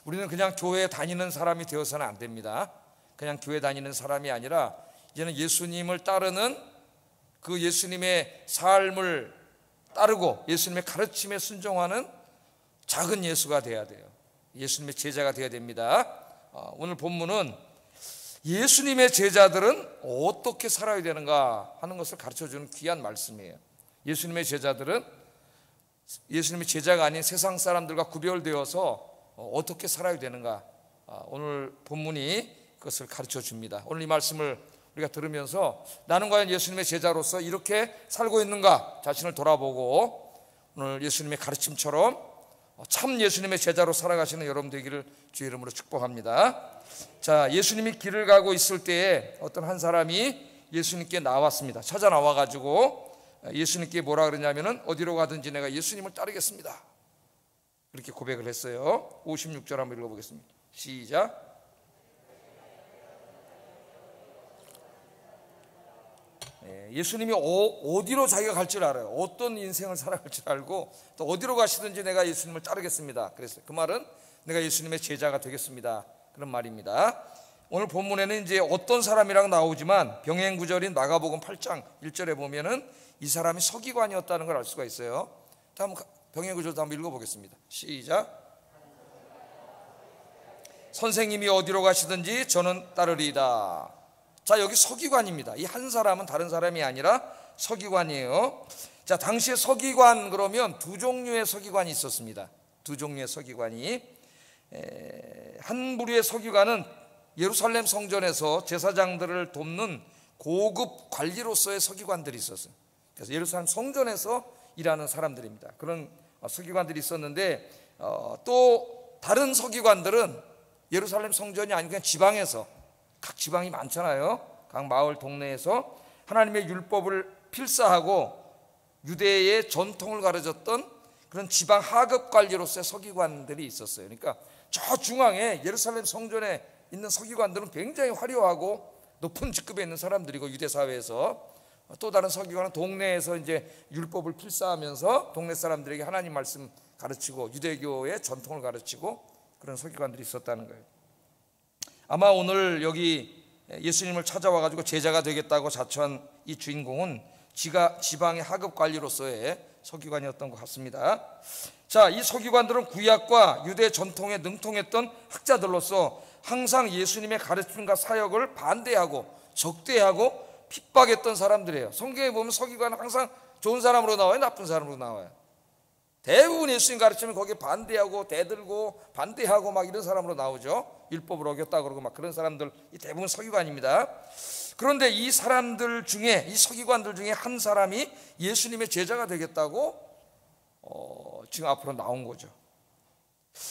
우리는 그냥 교회에 다니는 사람이 되어서는 안 됩니다. 그냥 교회 다니는 사람이 아니라 이제는 예수님을 따르는 그 예수님의 삶을 따르고 예수님의 가르침에 순종하는 작은 예수가 되어야 돼요. 예수님의 제자가 되어야 됩니다. 오늘 본문은 예수님의 제자들은 어떻게 살아야 되는가 하는 것을 가르쳐주는 귀한 말씀이에요. 예수님의 제자들은 예수님의 제자가 아닌 세상 사람들과 구별되어서 어떻게 살아야 되는가, 오늘 본문이 그것을 가르쳐 줍니다. 오늘 이 말씀을 우리가 들으면서 나는 과연 예수님의 제자로서 이렇게 살고 있는가 자신을 돌아보고 오늘 예수님의 가르침처럼 참 예수님의 제자로 살아가시는 여러분 되기를 주의 이름으로 축복합니다. 자, 예수님이 길을 가고 있을 때에 어떤 한 사람이 예수님께 나왔습니다. 찾아 나와가지고 예수님께 뭐라 그러냐면은 어디로 가든지 내가 예수님을 따르겠습니다, 그렇게 고백을 했어요. 56절 한번 읽어보겠습니다. 시작. 예수님이 어디로 자기가 갈 줄 알아요. 어떤 인생을 살아갈 줄 알고 또 어디로 가시든지 내가 예수님을 따르겠습니다 그랬어요. 그 말은 내가 예수님의 제자가 되겠습니다, 그런 말입니다. 오늘 본문에는 이제 어떤 사람이라고 나오지만 병행구절인 마가복음 8장 1절에 보면은 이 사람이 서기관이었다는 걸 알 수가 있어요. 다음 병행구절도 한번 읽어보겠습니다. 시작. 선생님이 어디로 가시든지 저는 따르리이다. 자, 여기 서기관입니다. 이 한 사람은 다른 사람이 아니라 서기관이에요. 자, 당시에 서기관 그러면 두 종류의 서기관이 있었습니다. 두 종류의 서기관이, 한 부류의 서기관은 예루살렘 성전에서 제사장들을 돕는 고급 관리로서의 서기관들이 있었어요. 그래서 예루살렘 성전에서 일하는 사람들입니다. 그런 서기관들이 있었는데, 또 다른 서기관들은 예루살렘 성전이 아니고 그냥 지방에서, 각 지방이 많잖아요. 각 마을 동네에서 하나님의 율법을 필사하고 유대의 전통을 가르쳤던 그런 지방 하급 관리로서의 서기관들이 있었어요. 그러니까 저 중앙에 예루살렘 성전에 있는 서기관들은 굉장히 화려하고 높은 직급에 있는 사람들이고, 유대 사회에서 또 다른 서기관은 동네에서 이제 율법을 필사하면서 동네 사람들에게 하나님 말씀 가르치고 유대교의 전통을 가르치고 그런 서기관들이 있었다는 거예요. 아마 오늘 여기 예수님을 찾아와가지고 제자가 되겠다고 자처한 이 주인공은 지방의 하급 관리로서의 서기관이었던 것 같습니다. 자, 이 서기관들은 구약과 유대 전통에 능통했던 학자들로서 항상 예수님의 가르침과 사역을 반대하고 적대하고 핍박했던 사람들이에요. 성경에 보면 서기관은 항상 좋은 사람으로 나와요, 나쁜 사람으로 나와요? 대부분 예수님 가르치면 거기에 반대하고 대들고 반대하고 막 이런 사람으로 나오죠. 율법을 어겼다 그러고 막 그런 사람들, 대부분 서기관입니다. 그런데 이 사람들 중에, 이 서기관들 중에 한 사람이 예수님의 제자가 되겠다고 지금 앞으로 나온 거죠.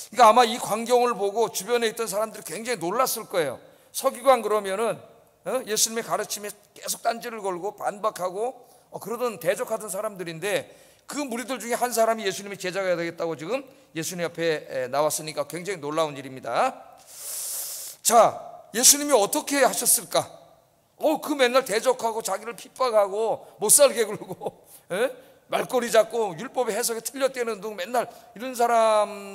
그러니까 아마 이 광경을 보고 주변에 있던 사람들이 굉장히 놀랐을 거예요. 서기관 그러면은 예수님의 가르침에 계속 딴지를 걸고 반박하고 그러던 대적하던 사람들인데, 그 무리들 중에 한 사람이 예수님의 제자가 되겠다고 지금 예수님 옆에 나왔으니까 굉장히 놀라운 일입니다. 자, 예수님이 어떻게 하셨을까? 그 맨날 대적하고 자기를 핍박하고 못살게 굴고 말꼬리 잡고 율법의 해석에 틀렸다는 등 맨날 이런 사람들인데,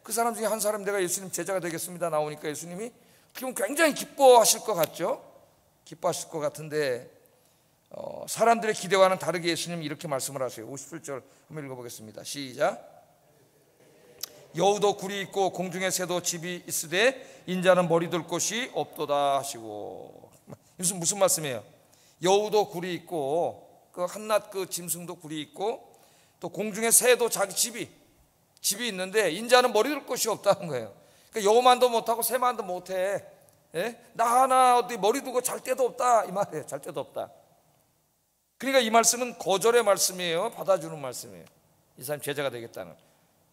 그 사람 중에 한 사람 내가 예수님 제자가 되겠습니다 나오니까 예수님이 그럼 굉장히 기뻐하실 것 같죠? 기뻐하실 것 같은데 사람들의 기대와는 다르게 예수님이 이렇게 말씀을 하세요. 57절 한번 읽어보겠습니다. 시작. 여우도 굴이 있고 공중의 새도 집이 있으되 인자는 머리 둘 곳이 없도다 하시고. 무슨 말씀이에요? 여우도 굴이 있고 그 한낱 그 짐승도 굴이 있고 또 공중의 새도 자기 집이 있는데 인자는 머리 둘 곳이 없다는 거예요. 그러니까 여우만도 못하고 새만도 못해. 나 하나 어디 머리 두고 잘 데도 없다 이 말이에요. 잘 데도 없다. 그러니까 이 말씀은 거절의 말씀이에요, 받아주는 말씀이에요. 이 사람 제자가 되겠다는,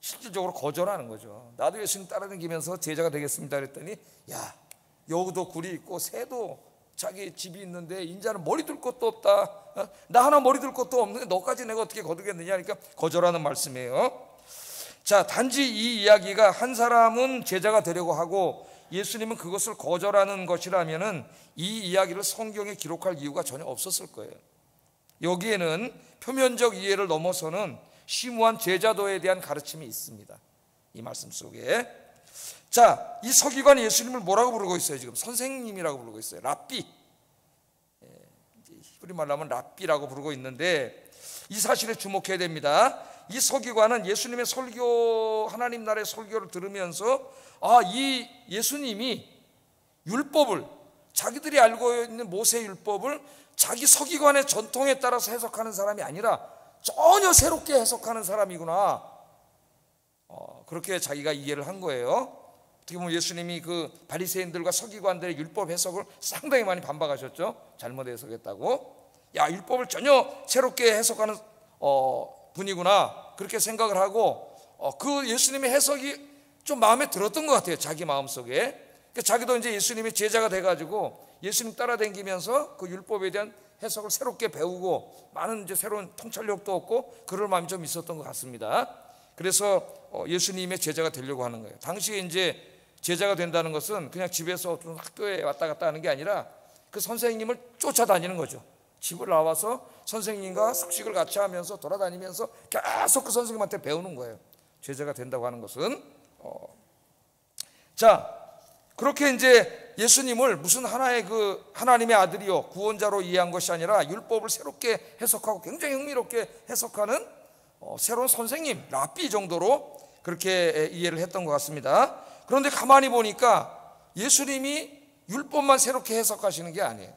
실질적으로 거절하는 거죠. 나도 예수님 따라다니면서 제자가 되겠습니다 그랬더니, 야, 여우도 굴이 있고 새도 자기 집이 있는데 인자는 머리 둘 곳도 없다. 나 하나 머리 둘 곳도 없는데 너까지 내가 어떻게 거두겠느냐 하니까 거절하는 말씀이에요. 자, 단지 이 이야기가 한 사람은 제자가 되려고 하고 예수님은 그것을 거절하는 것이라면은 이 이야기를 성경에 기록할 이유가 전혀 없었을 거예요. 여기에는 표면적 이해를 넘어서는 심오한 제자도에 대한 가르침이 있습니다. 이 말씀 속에. 자, 이 서기관 예수님을 뭐라고 부르고 있어요? 지금 선생님이라고 부르고 있어요. 랍비. 히브리 말로 하면 랍비라고 부르고 있는데, 이 사실에 주목해야 됩니다. 이 서기관은 예수님의 설교, 하나님 나라의 설교를 들으면서 이 예수님이 율법을, 자기들이 알고 있는 모세 율법을 자기 서기관의 전통에 따라서 해석하는 사람이 아니라 전혀 새롭게 해석하는 사람이구나, 그렇게 자기가 이해를 한 거예요. 어떻게 보면 예수님이 그 바리새인들과 서기관들의 율법 해석을 상당히 많이 반박하셨죠. 잘못 해석했다고. 야, 율법을 전혀 새롭게 해석하는 분이구나, 그렇게 생각을 하고, 그 예수님의 해석이 좀 마음에 들었던 것 같아요, 자기 마음속에. 자기도 이제 예수님의 제자가 돼가지고 예수님 따라다니면서 그 율법에 대한 해석을 새롭게 배우고, 많은 이제 새로운 통찰력도 얻고 그럴 마음이 좀 있었던 것 같습니다. 그래서 예수님의 제자가 되려고 하는 거예요. 당시에 이제 제자가 된다는 것은 그냥 집에서 좀 학교에 왔다 갔다 하는 게 아니라 그 선생님을 쫓아다니는 거죠. 집을 나와서 선생님과 숙식을 같이 하면서 돌아다니면서 계속 그 선생님한테 배우는 거예요. 제자가 된다고 하는 것은. 자, 그렇게 이제 예수님을 무슨 하나의 그 하나님의 아들이요 구원자로 이해한 것이 아니라 율법을 새롭게 해석하고 굉장히 흥미롭게 해석하는 새로운 선생님, 랍비 정도로 그렇게 이해를 했던 것 같습니다. 그런데 가만히 보니까 예수님이 율법만 새롭게 해석하시는 게 아니에요.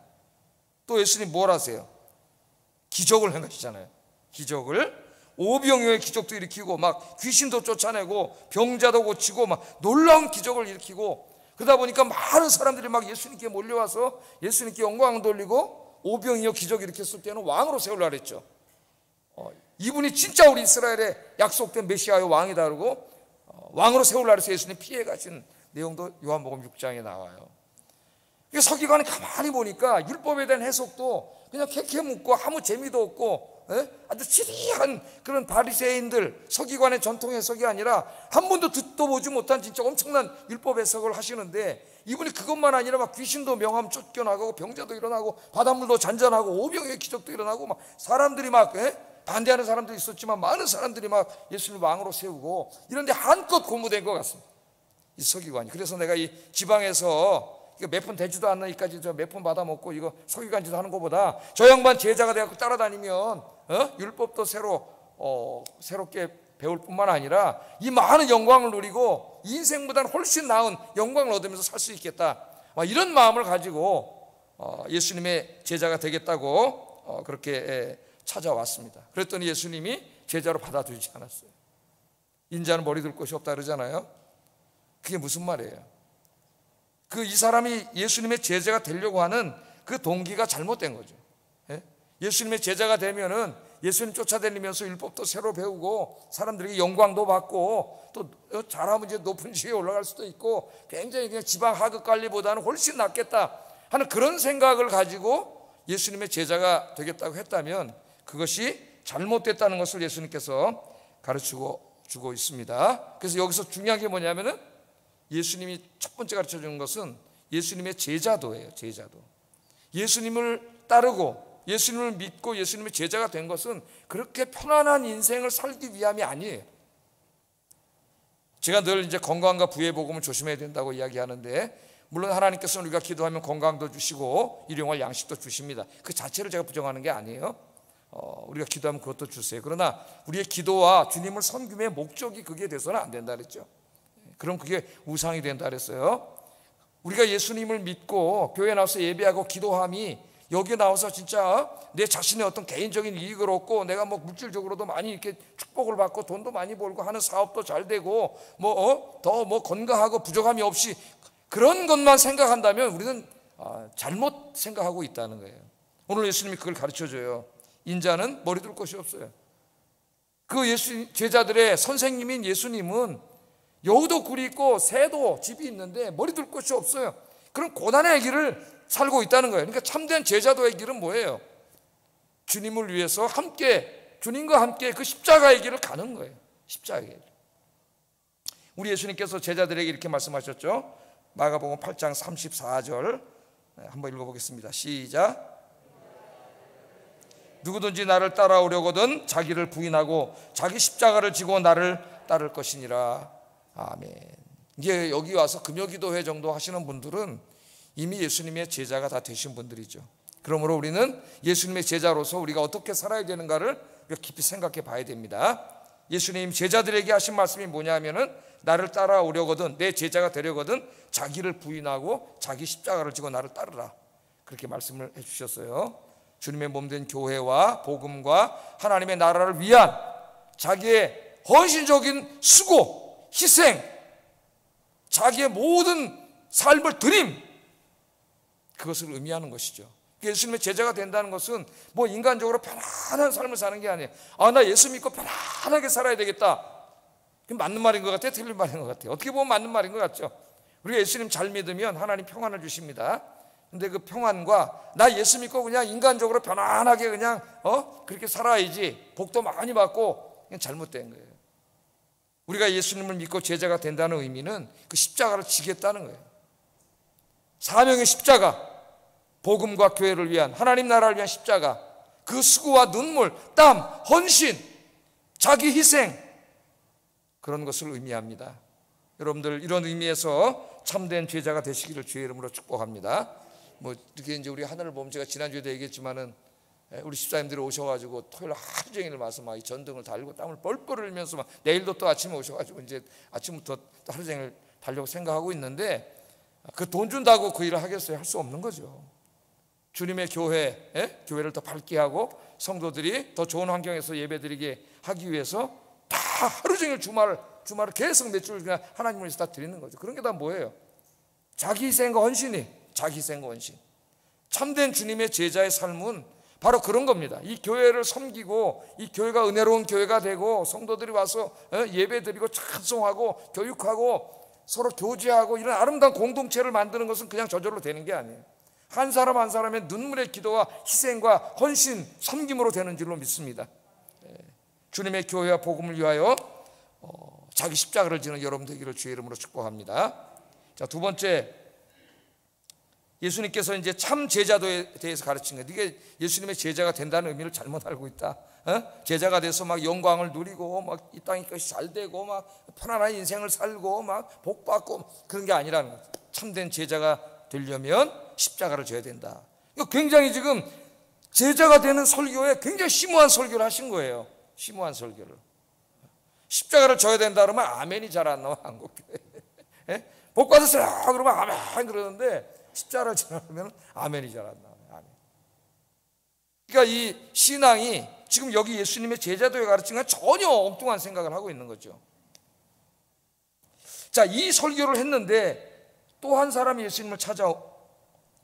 또 예수님 뭘 하세요? 기적을 행하시잖아요. 기적을, 오병이어의 기적도 일으키고 막 귀신도 쫓아내고 병자도 고치고 막 놀라운 기적을 일으키고, 그러다 보니까 많은 사람들이 막 예수님께 몰려와서 예수님께 영광 돌리고, 오병이어 기적 일으켰을 때는 왕으로 세우려고 했죠. 이분이 진짜 우리 이스라엘의 약속된 메시아의 왕이다 그러고 왕으로 세우려고 해서 예수님 피해 가신 내용도 요한복음 6장에 나와요. 서기관이 가만히 보니까 율법에 대한 해석도 그냥 캐캐 묻고 아무 재미도 없고, 아주 치리한 그런 바리새인들, 서기관의 전통 해석이 아니라 한 번도 듣도 보지 못한 진짜 엄청난 율법 해석을 하시는데, 이분이 그것만 아니라 막 귀신도 명함 쫓겨나고 병자도 일어나고 바닷물도 잔잔하고 오병이의 기적도 일어나고 막 사람들이 막 반대하는 사람도 있었지만 많은 사람들이 막 예수님 왕으로 세우고, 이런데 한껏 고무된 것 같습니다, 이 서기관이. 그래서 내가 이 지방에서 몇 푼 되지도 않는 이까지 몇 푼 받아 먹고 이거 서기관짓 하는 것보다 저 양반 제자가 돼갖고 따라다니면 율법도 새롭게 배울 뿐만 아니라 이 많은 영광을 누리고 인생보다는 훨씬 나은 영광을 얻으면서 살 수 있겠다, 이런 마음을 가지고 예수님의 제자가 되겠다고 그렇게 찾아왔습니다. 그랬더니 예수님이 제자로 받아들이지 않았어요. 인자는 머리 둘 곳이 없다 그러잖아요. 그게 무슨 말이에요? 이 사람이 예수님의 제자가 되려고 하는 그 동기가 잘못된 거죠. 예수님의 제자가 되면은 예수님 쫓아다니면서 율법도 새로 배우고 사람들에게 영광도 받고 또 잘하면 이제 높은 지위에 올라갈 수도 있고 굉장히 그냥 지방 하급 관리보다는 훨씬 낫겠다 하는 그런 생각을 가지고 예수님의 제자가 되겠다고 했다면 그것이 잘못됐다는 것을 예수님께서 가르치고 주고 있습니다. 그래서 여기서 중요한 게 뭐냐면은 예수님이 첫 번째 가르쳐 주는 것은 예수님의 제자도예요. 제자도. 예수님을 따르고 예수님을 믿고 예수님의 제자가 된 것은 그렇게 편안한 인생을 살기 위함이 아니에요. 제가 늘 이제 건강과 부의 복음을 조심해야 된다고 이야기하는데, 물론 하나님께서는 우리가 기도하면 건강도 주시고 일용할 양식도 주십니다. 그 자체를 제가 부정하는 게 아니에요. 우리가 기도하면 그것도 주세요. 그러나 우리의 기도와 주님을 섬김의 목적이 그게 돼서는 안 된다 그랬죠. 그럼 그게 우상이 된다 그랬어요. 우리가 예수님을 믿고 교회 나와서 예배하고 기도함이 여기에 나와서 진짜 내 자신의 어떤 개인적인 이익을 얻고 내가 뭐 물질적으로도 많이 이렇게 축복을 받고 돈도 많이 벌고 하는 사업도 잘 되고 더 건강하고 부족함이 없이 그런 것만 생각한다면 우리는 잘못 생각하고 있다는 거예요. 오늘 예수님이 그걸 가르쳐줘요. 인자는 머리 둘 곳이 없어요. 그 제자들의 선생님인 예수님은 여우도 굴이 있고 새도 집이 있는데 머리 둘 곳이 없어요. 그런 고난의 길을 살고 있다는 거예요. 그러니까 참된 제자도의 길은 뭐예요? 주님을 위해서 함께, 주님과 함께 그 십자가의 길을 가는 거예요. 십자가의 길. 우리 예수님께서 제자들에게 이렇게 말씀하셨죠. 마가복음 8장 34절 한번 읽어보겠습니다. 시작. 누구든지 나를 따라오려거든 자기를 부인하고 자기 십자가를 지고 나를 따를 것이니라. 아멘. 이제 여기 와서 금요기도회 정도 하시는 분들은 이미 예수님의 제자가 다 되신 분들이죠. 그러므로 우리는 예수님의 제자로서 우리가 어떻게 살아야 되는가를 깊이 생각해 봐야 됩니다. 예수님 제자들에게 하신 말씀이 뭐냐면은 나를 따라오려거든, 내 제자가 되려거든 자기를 부인하고 자기 십자가를 지고 나를 따르라, 그렇게 말씀을 해주셨어요. 주님의 몸된 교회와 복음과 하나님의 나라를 위한 자기의 헌신적인 수고, 희생, 자기의 모든 삶을 드림, 그것을 의미하는 것이죠. 예수님의 제자가 된다는 것은 뭐 인간적으로 편안한 삶을 사는 게 아니에요. 나 예수 믿고 편안하게 살아야 되겠다. 그게 맞는 말인 것 같아요? 틀린 말인 것 같아요? 어떻게 보면 맞는 말인 것 같죠? 우리가 예수님 잘 믿으면 하나님 평안을 주십니다. 근데 그 평안과 나 예수 믿고 그냥 인간적으로 편안하게 그냥 그렇게 살아야지 복도 많이 받고, 그냥 잘못된 거예요. 우리가 예수님을 믿고 제자가 된다는 의미는 그 십자가를 지겠다는 거예요. 사명의 십자가, 복음과 교회를 위한, 하나님 나라를 위한 십자가, 그 수고와 눈물, 땀, 헌신, 자기 희생, 그런 것을 의미합니다. 여러분들 이런 의미에서 참된 제자가 되시기를 주의 이름으로 축복합니다. 뭐 이렇게 이제 우리 하늘을 보면, 제가 지난주에도 얘기했지만은 우리 집사님들이 오셔가지고 토요일 하루 종일 와서 막 이 전등을 달고 땀을 뻘뻘 흘리면서 막 내일도 또 아침에 오셔가지고 이제 아침부터 또 하루 종일 달려고 생각하고 있는데, 그 돈 준다고 그 일을 하겠어요? 할 수 없는 거죠. 주님의 교회를 더 밝게 하고 성도들이 더 좋은 환경에서 예배드리게 하기 위해서 다 하루 종일 주말을 계속 몇 줄 그냥 하나님을 위해서 다 드리는 거죠. 그런 게 다 뭐예요? 자기 희생과 헌신이, 자기 희생과 헌신. 참된 주님의 제자의 삶은 바로 그런 겁니다. 이 교회를 섬기고 이 교회가 은혜로운 교회가 되고 성도들이 와서 예배드리고 찬송하고 교육하고 서로 교제하고 이런 아름다운 공동체를 만드는 것은 그냥 저절로 되는 게 아니에요. 한 사람 한 사람의 눈물의 기도와 희생과 헌신, 섬김으로 되는 줄로 믿습니다. 주님의 교회와 복음을 위하여 자기 십자가를 지는 여러분 되기를 주의 이름으로 축복합니다. 자, 두 번째, 예수님께서 이제 참 제자도에 대해서 가르친 거예요. 이게 예수님의 제자가 된다는 의미를 잘못 알고 있다. 제자가 돼서 막 영광을 누리고 막 이 땅의 것이 잘 되고 막 편안한 인생을 살고 막 복 받고 그런 게 아니라는 거예요. 참된 제자가 되려면 십자가를 져야 된다. 굉장히 지금 제자가 되는 설교에 굉장히 심오한 설교를 하신 거예요. 심오한 설교를. 십자가를 져야 된다 그러면 아멘이 잘 안 나와, 한국교회. 복 받으세요 그러면 아멘 그러는데 십자가를 지나면 아멘이 잘 안 나와요. 아멘. 그러니까 이 신앙이 지금 여기 예수님의 제자도에 가르친 건 전혀 엉뚱한 생각을 하고 있는 거죠. 자, 이 설교를 했는데 또 한 사람이 예수님을 찾아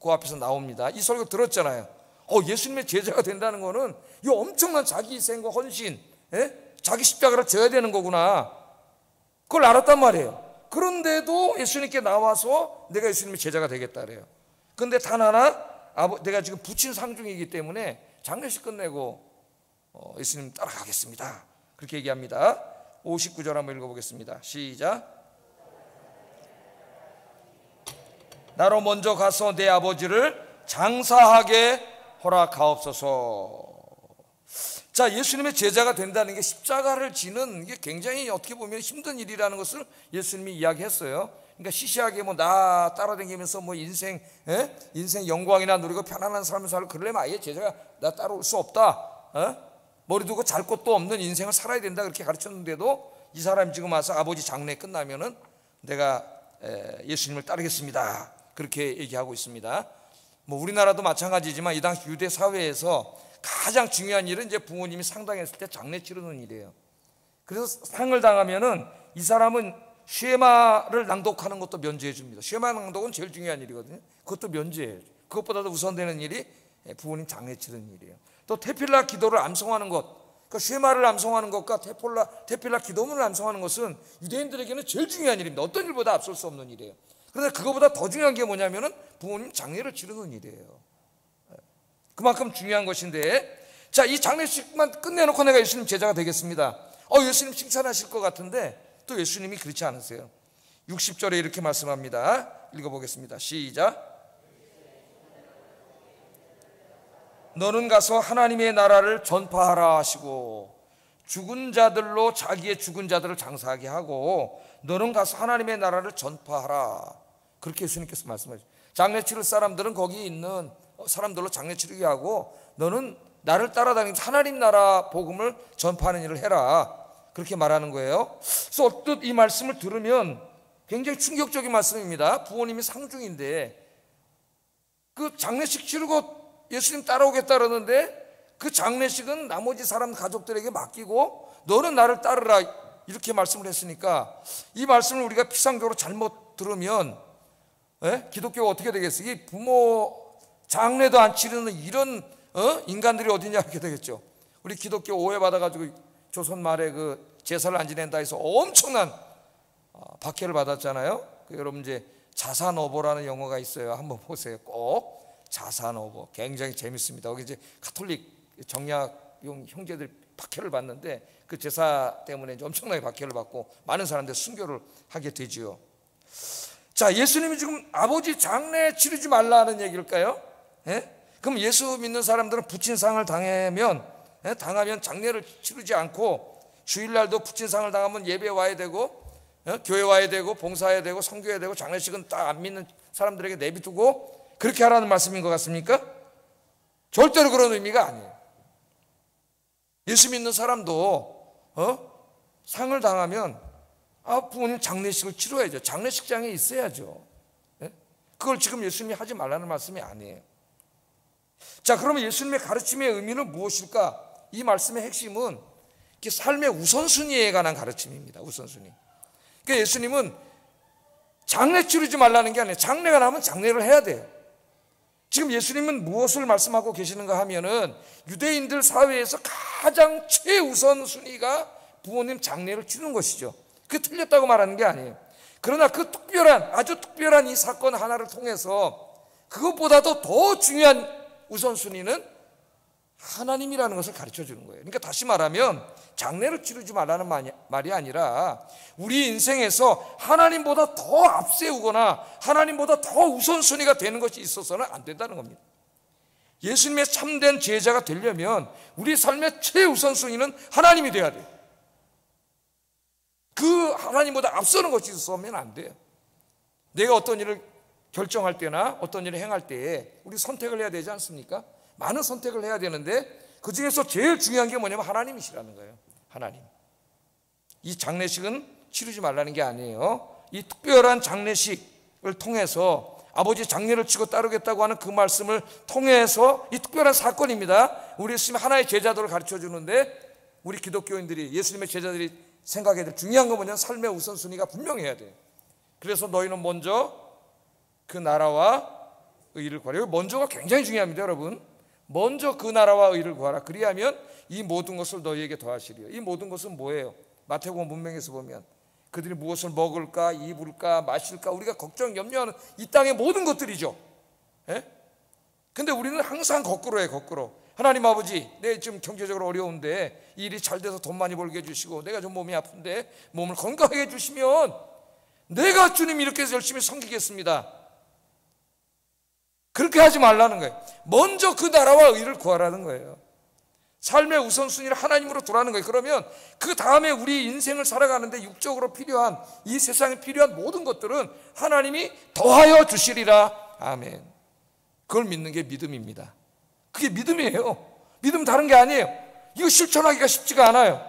그 앞에서 나옵니다. 이 설교 들었잖아요. 예수님의 제자가 된다는 거는 이 엄청난 자기 희생과 헌신, 자기 십자가를 져야 되는 거구나, 그걸 알았단 말이에요. 그런데도 예수님께 나와서 내가 예수님의 제자가 되겠다 그래요. 그런데 단 하나, 내가 지금 부친 상중이기 때문에 장례식 끝내고 예수님 따라가겠습니다, 그렇게 얘기합니다. 59절 한번 읽어보겠습니다. 시작. 나로 먼저 가서 내 아버지를 장사하게 허락하옵소서. 자, 예수님의 제자가 된다는 게 십자가를 지는 게 굉장히 어떻게 보면 힘든 일이라는 것을 예수님이 이야기했어요. 그러니까 시시하게 뭐 나 따라다니면서 뭐 인생 영광이나 누리고 편안한 삶을 살고 그러려면 아예 제자가 나 따라올 수 없다. 머리 두고 잘 곳도 없는 인생을 살아야 된다, 그렇게 가르쳤는데도 이 사람이 지금 와서 아버지 장례 끝나면은 내가 예수님을 따르겠습니다, 그렇게 얘기하고 있습니다. 뭐 우리나라도 마찬가지지만 이 당시 유대 사회에서 가장 중요한 일은 이제 부모님이 상당했을 때 장례 치르는 일이에요. 그래서 상을 당하면은 이 사람은 쉐마를 낭독하는 것도 면제해 줍니다. 쉐마 낭독은 제일 중요한 일이거든요. 그것도 면제해요. 그것보다도 우선되는 일이 부모님 장례 치르는 일이에요. 또 테필라 기도를 암송하는 것, 그러니까 쉐마를 암송하는 것과 테필라 기도문을 암송하는 것은 유대인들에게는 제일 중요한 일입니다. 어떤 일보다 앞설 수 없는 일이에요. 그런데 그거보다 더 중요한 게 뭐냐면은 부모님 장례를 치르는 일이에요. 그만큼 중요한 것인데, 자, 이 장례식만 끝내놓고 내가 예수님 제자가 되겠습니다. 예수님 칭찬하실 것 같은데 또 예수님이 그렇지 않으세요. 60절에 이렇게 말씀합니다. 읽어보겠습니다. 시작. 너는 가서 하나님의 나라를 전파하라 하시고 죽은 자들로 자기의 죽은 자들을 장사하게 하고 너는 가서 하나님의 나라를 전파하라. 그렇게 예수님께서 말씀하셨죠. 장례 치를 사람들은 거기 있는 사람들로 장례 치르게 하고 너는 나를 따라다니면서 하나님 나라 복음을 전파하는 일을 해라. 그렇게 말하는 거예요. 그래서 어떤 이 말씀을 들으면 굉장히 충격적인 말씀입니다. 부모님이 상중인데 그 장례식 치르고 예수님 따라오겠다 그러는데 그 장례식은 나머지 사람 가족들에게 맡기고 너는 나를 따르라 이렇게 말씀을 했으니까 이 말씀을 우리가 피상적으로 잘못 들으면 기독교가 어떻게 되겠어요? 이 부모 장례도 안 치르는 이런 인간들이 어디냐 이렇게 되겠죠. 우리 기독교 오해받아가지고 조선 말에 그 제사를 안 지낸다 해서 엄청난 박해를 받았잖아요. 여러분 이제 자산어보라는 영어가 있어요. 한번 보세요. 꼭 자산어보 굉장히 재밌습니다. 거기 이제 가톨릭 정약용 형제들 박해를 받는데 그 제사 때문에 이제 엄청나게 박해를 받고 많은 사람들이 순교를 하게 되지요. 자, 예수님이 지금 아버지 장례 치르지 말라는 얘기일까요? 그럼 예수 믿는 사람들은 부친상을 당하면 장례를 치르지 않고 주일날도 부친상을 당하면 예배 와야 되고 교회 와야 되고 봉사해야 되고 선교해야 되고 장례식은 딱 안 믿는 사람들에게 내비두고 그렇게 하라는 말씀인 것 같습니까? 절대로 그런 의미가 아니에요. 예수 믿는 사람도 상을 당하면 부모님 장례식을 치러야죠. 장례식장에 있어야죠. 그걸 지금 예수님이 하지 말라는 말씀이 아니에요. 자, 그러면 예수님의 가르침의 의미는 무엇일까? 이 말씀의 핵심은 삶의 우선순위에 관한 가르침입니다. 우선순위. 그러니까 예수님은 장례 치르지 말라는 게 아니에요. 장례가 나면 장례를 해야 돼요. 지금 예수님은 무엇을 말씀하고 계시는가 하면은 유대인들 사회에서 가장 최우선 순위가 부모님 장례를 치르는 것이죠. 그게 틀렸다고 말하는 게 아니에요. 그러나 그 아주 특별한 이 사건 하나를 통해서 그것보다도 더 중요한 우선순위는 하나님이라는 것을 가르쳐 주는 거예요. 그러니까 다시 말하면 장례를 치르지 말라는 말이 아니라 우리 인생에서 하나님보다 더 앞세우거나 하나님보다 더 우선순위가 되는 것이 있어서는 안 된다는 겁니다. 예수님의 참된 제자가 되려면 우리 삶의 최우선순위는 하나님이 돼야 돼요. 그 하나님보다 앞서는 것이 있으면 안 돼요. 내가 어떤 일을 결정할 때나 어떤 일을 행할 때에 우리 선택을 해야 되지 않습니까? 많은 선택을 해야 되는데 그 중에서 제일 중요한 게 뭐냐면 하나님이시라는 거예요. 하나님. 이 장례식은 치르지 말라는 게 아니에요. 이 특별한 장례식을 통해서 아버지 장례를 치고 따르겠다고 하는 그 말씀을 통해서 이 특별한 사건입니다. 우리 예수님 하나의 제자도를 가르쳐 주는데 우리 기독교인들이 예수님의 제자들이 생각해야 될 중요한 건 뭐냐면 삶의 우선순위가 분명해야 돼요. 그래서 너희는 먼저 그 나라와 의를 구하라. 먼저가 굉장히 중요합니다, 여러분. 먼저 그 나라와 의를 구하라. 그리하면 이 모든 것을 너희에게 더하시리요. 이 모든 것은 뭐예요? 마태복음 문맥에서 보면 그들이 무엇을 먹을까, 입을까, 마실까 우리가 걱정, 염려하는 이 땅의 모든 것들이죠. 근데 우리는 항상 거꾸로 해요. 거꾸로. 하나님 아버지, 내 지금 경제적으로 어려운데 일이 잘 돼서 돈 많이 벌게 해주시고 내가 좀 몸이 아픈데 몸을 건강하게 해주시면 내가 주님 이렇게 해서 열심히 섬기겠습니다. 그렇게 하지 말라는 거예요. 먼저 그 나라와 의를 구하라는 거예요. 삶의 우선순위를 하나님으로 두라는 거예요. 그러면 그 다음에 우리 인생을 살아가는데 육적으로 필요한 이 세상에 필요한 모든 것들은 하나님이 더하여 주시리라. 아멘. 그걸 믿는 게 믿음입니다. 그게 믿음이에요. 믿음 다른 게 아니에요. 이거 실천하기가 쉽지가 않아요.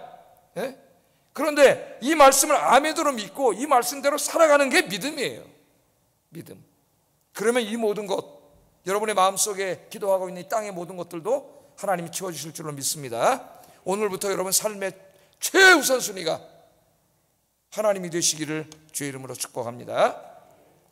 그런데 이 말씀을 아멘으로 믿고 이 말씀대로 살아가는 게 믿음이에요. 믿음. 그러면 이 모든 것, 여러분의 마음속에 기도하고 있는 이 땅의 모든 것들도 하나님이 채워주실 줄로 믿습니다. 오늘부터 여러분 삶의 최우선순위가 하나님이 되시기를 주의 이름으로 축복합니다.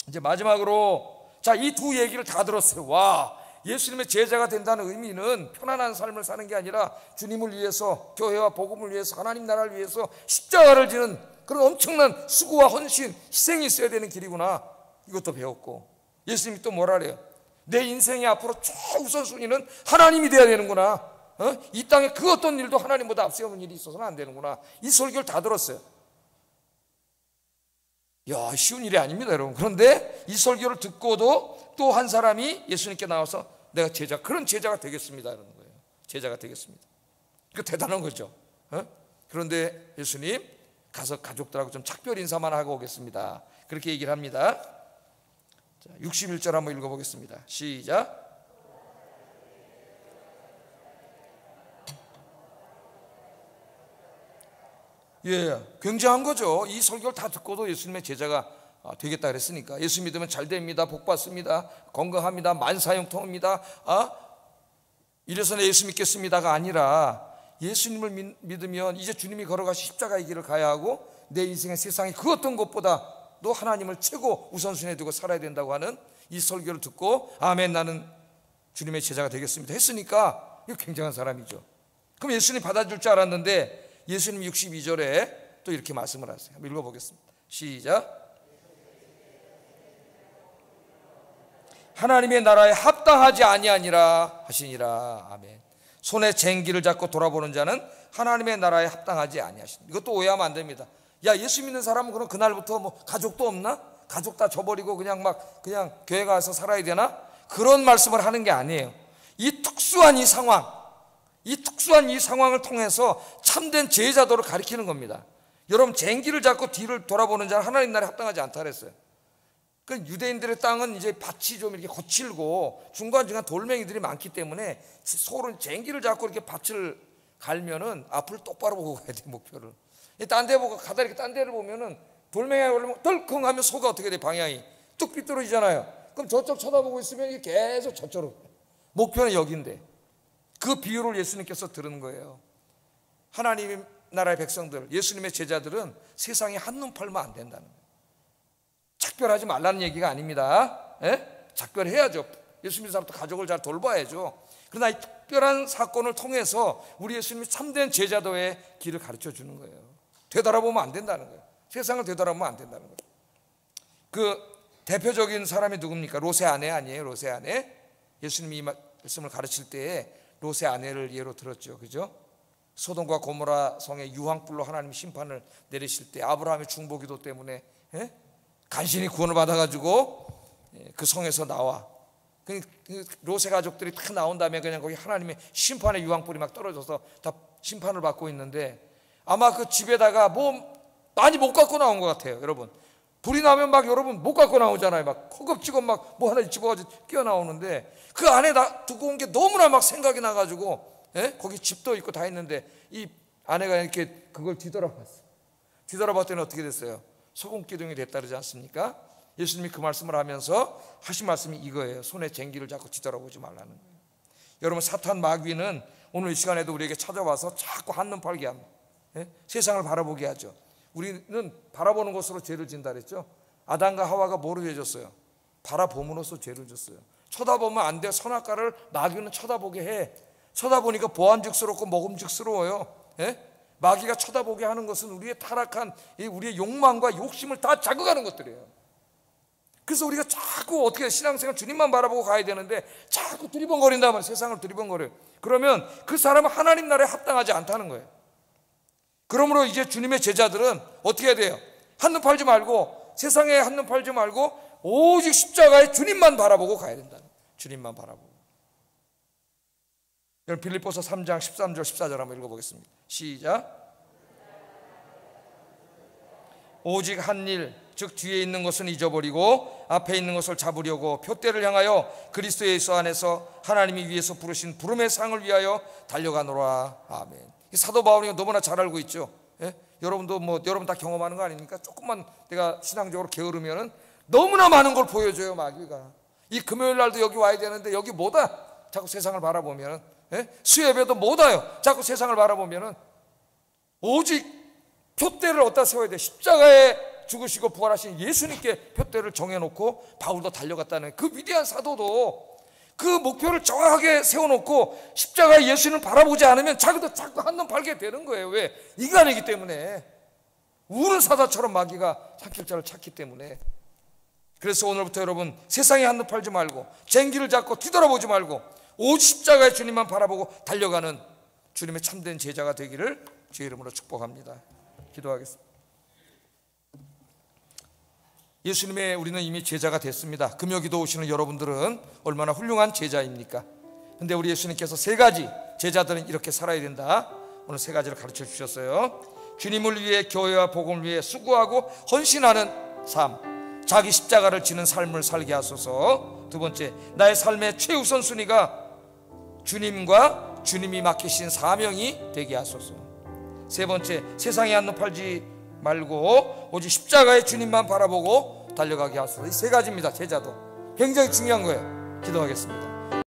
이제 마지막으로 이 두 얘기를 다 들었어요. 와, 예수님의 제자가 된다는 의미는 편안한 삶을 사는 게 아니라 주님을 위해서, 교회와 복음을 위해서, 하나님 나라를 위해서 십자가를 지는 그런 엄청난 수고와 헌신, 희생이 있어야 되는 길이구나. 이것도 배웠고 예수님이 또 뭐라 그래요? 내 인생의 앞으로 최우선순위는 하나님이 돼야 되는구나. 이 땅에 그 어떤 일도 하나님보다 앞세우는 일이 있어서는 안 되는구나. 이 설교를 다 들었어요. 야, 쉬운 일이 아닙니다, 여러분. 그런데 이 설교를 듣고도 또 한 사람이 예수님께 나와서 내가 그런 제자가 되겠습니다 이러는 거예요. 제자가 되겠습니다. 이거 대단한 거죠. 그런데 예수님 가서 가족들하고 좀 작별 인사만 하고 오겠습니다. 그렇게 얘기를 합니다. 자, 61절 한번 읽어보겠습니다. 시작. 예, 굉장한 거죠. 이 설교를 다 듣고도 예수님의 제자가 되겠다 그랬으니까. 예수 믿으면 잘 됩니다, 복 받습니다, 건강합니다, 만사형통합니다, 이래서 내 예수 믿겠습니다가 아니라 예수님을 믿으면 이제 주님이 걸어가신 십자가의 길을 가야 하고 내 인생의 세상에 그 어떤 것보다도 하나님을 최고 우선순위에 두고 살아야 된다고 하는 이 설교를 듣고 아멘, 나는 주님의 제자가 되겠습니다 했으니까 이거 굉장한 사람이죠. 그럼 예수님 받아줄 줄 알았는데 예수님 62절에 또 이렇게 말씀을 하세요. 한번 읽어보겠습니다. 시작. 하나님의 나라에 합당하지 아니하니라 하시니라. 아멘. 손에 쟁기를 잡고 돌아보는 자는 하나님의 나라에 합당하지 아니하시니. 이것도 오해하면 안 됩니다. 야, 예수 믿는 사람은 그럼 그날부터 뭐 가족도 없나? 가족 다 저버리고 그냥 교회 가서 살아야 되나? 그런 말씀을 하는 게 아니에요. 이 특수한 이 상황을 통해서 참된 제자도를 가리키는 겁니다. 여러분, 쟁기를 잡고 뒤를 돌아보는 자는 하나님 나라에 합당하지 않다 그랬어요. 그 유대인들의 땅은 이제 밭이 좀 이렇게 거칠고 중간중간 돌멩이들이 많기 때문에 소는 쟁기를 잡고 이렇게 밭을 갈면은 앞을 똑바로 보고 가야 돼, 목표를. 딴 데 보고 가다 이렇게 딴 데를 보면은 돌멩이가 올라오면 덜컹 하면 소가 어떻게 돼? 방향이 뚝 삐뚤어지잖아요. 그럼 저쪽 쳐다보고 있으면 이게 계속 저쪽으로. 목표는 여기인데. 그 비유를 예수님께서 들은 거예요. 하나님 나라의 백성들, 예수님의 제자들은 세상에 한눈 팔면 안 된다는 거예요. 작별하지 말라는 얘기가 아닙니다. 작별해야죠. 예수 믿는 사람도 가족을 잘 돌봐야죠. 그러나 이 특별한 사건을 통해서 우리 예수님이 참된 제자도의 길을 가르쳐 주는 거예요. 되돌아보면 안 된다는 거예요. 세상을 되돌아보면 안 된다는 거예요. 그 대표적인 사람이 누굽니까? 롯의 아내 아니에요? 롯의 아내. 예수님이 이 말씀을 가르칠 때에 롯의 아내를 예로 들었죠. 그죠? 소돔과 고모라 성에 유황불로 하나님 심판을 내리실 때 아브라함의 중보기도 때문에 간신히 구원을 받아가지고 그 성에서 나와. 롯의 가족들이 다 나온 다음에 그냥 거기 하나님의 심판의 유황불이 막 떨어져서 다 심판을 받고 있는데 아마 그 집에다가 뭐 많이 못 갖고 나온 것 같아요. 여러분, 불이 나면 막 여러분 못 갖고 나오잖아요. 막 허겁지겁 막 뭐 하나 집어가지고 뛰어나오는데 그 안에 두고 온 게 너무나 막 생각이 나가지고 거기 집도 있고 다 있는데 이 아내가 이렇게 그걸 뒤돌아봤어요. 뒤돌아봤더니 어떻게 됐어요? 소금 기둥이 됐다 그러지 않습니까? 예수님이 그 말씀을 하면서 하신 말씀이 이거예요. 손에 쟁기를 잡고 뒤돌아보지 말라는 거예요. 여러분, 사탄 마귀는 오늘 이 시간에도 우리에게 찾아와서 자꾸 한눈 팔게 합니다. 세상을 바라보게 하죠. 우리는 바라보는 것으로 죄를 진다 그랬죠. 아담과 하와가 뭐로 죄졌어요? 바라봄으로써 죄를 졌어요. 쳐다보면 안 돼. 선악과를 마귀는 쳐다보게 해. 쳐다보니까 보안직스럽고 먹음직스러워요. 마귀가 쳐다보게 하는 것은 우리의 타락한 우리의 욕망과 욕심을 다 자극하는 것들이에요. 그래서 우리가 자꾸 어떻게 신앙생활 주님만 바라보고 가야 되는데 자꾸 두리번거린단 말이에요. 세상을 두리번거려요. 그러면 그 사람은 하나님 나라에 합당하지 않다는 거예요. 그러므로 이제 주님의 제자들은 어떻게 해야 돼요? 한눈 팔지 말고, 세상에 한눈 팔지 말고 오직 십자가에 주님만 바라보고 가야 된다. 주님만 바라보고. 여러분, 빌립보서 3장 13절 14절 한번 읽어보겠습니다. 시작. 오직 한 일, 즉 뒤에 있는 것은 잊어버리고 앞에 있는 것을 잡으려고 표대를 향하여 그리스도 예수 안에서 하나님이 위에서 부르신 부름의 상을 위하여 달려가노라. 아멘. 사도 바울이 너무나 잘 알고 있죠. 여러분도 여러분 다 경험하는 거 아닙니까? 조금만 내가 신앙적으로 게으르면은 너무나 많은 걸 보여줘요, 마귀가. 이 금요일 날도 여기 와야 되는데 여기 못 와. 자꾸 세상을 바라보면은. 수예배도 못 와요. 자꾸 세상을 바라보면은. 오직 표대를 어디다 세워야 돼? 십자가에 죽으시고 부활하신 예수님께 표대를 정해놓고 바울도 달려갔다는 그 위대한 사도도 그 목표를 정확하게 세워놓고 십자가에 예수님을 바라보지 않으면 자기도 자꾸 한눈 팔게 되는 거예요. 왜? 인간이기 때문에. 우는 사자처럼 마귀가 삼킬자를 찾기 때문에. 그래서 오늘부터 여러분, 세상에 한눈 팔지 말고 쟁기를 잡고 뒤돌아보지 말고 오직 십자가의 주님만 바라보고 달려가는 주님의 참된 제자가 되기를 주의 이름으로 축복합니다. 기도하겠습니다. 예수님의 우리는 이미 제자가 됐습니다. 금요기도 오시는 여러분들은 얼마나 훌륭한 제자입니까? 근데 우리 예수님께서 세 가지, 제자들은 이렇게 살아야 된다, 오늘 세 가지를 가르쳐 주셨어요. 주님을 위해, 교회와 복음을 위해 수고하고 헌신하는 삶, 자기 십자가를 지는 삶을 살게 하소서. 두 번째, 나의 삶의 최우선 순위가 주님과 주님이 맡기신 사명이 되게 하소서. 세 번째, 세상의 안노 팔지 말고 오직 십자가의 주님만 바라보고 달려가게 하소서. 이 세 가지입니다. 제자도 굉장히 중요한 거예요. 기도하겠습니다.